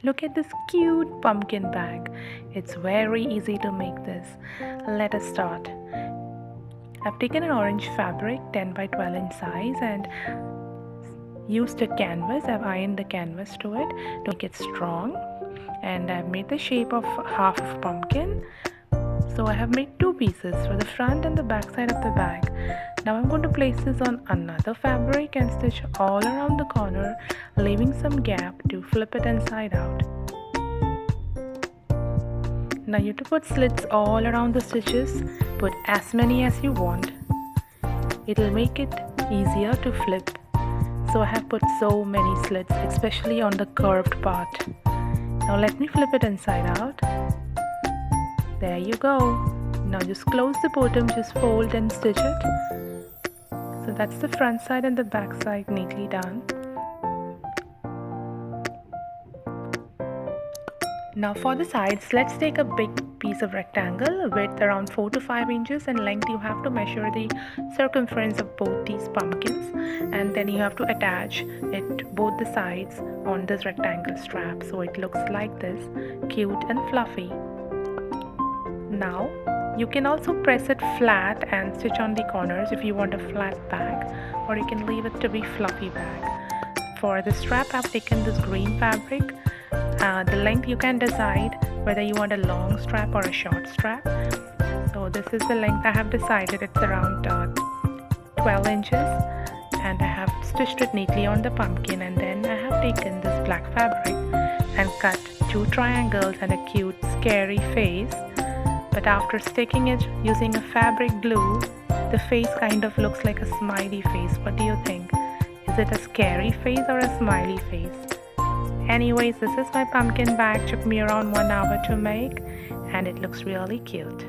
Look at this cute pumpkin bag. It's very easy to make this. Let us start. I've taken an orange fabric 10 by 12 inch size and used a canvas. I've ironed the canvas to it to make it strong, and I've made the shape of half of pumpkin. So I have made two pieces for the front and the back side of the bag. Now I'm going to place this on another fabric and stitch all around the corner, leaving some gap to flip it inside out. Now you have to put slits all around the stitches. Put as many as you want. It'll make it easier to flip. So I have put so many slits, especially on the curved part. Now let me flip it inside out. There you go. Now just close the bottom, just fold and stitch it. So that's the front side and the back side neatly done. Now for the sides, let's take a big piece of rectangle, width around 4 to 5 inches, and length you have to measure the circumference of both these pumpkins, and then you have to attach it both the sides on this rectangle strap so it looks like this, cute and fluffy. Now you can also press it flat and stitch on the corners if you want a flat bag, or you can leave it to be fluffy bag. For the strap, I've taken this green fabric. The length you can decide whether you want a long strap or a short strap. So this is the length I have decided. It's around 12 inches, and I have stitched it neatly on the pumpkin, and then I have taken this black fabric and cut two triangles and a cute scary face. But after sticking it using a fabric glue, the face kind of looks like a smiley face. What do you think? Is it a scary face or a smiley face? Anyways, this is my pumpkin bag. Took me around 1 hour to make, and it looks really cute.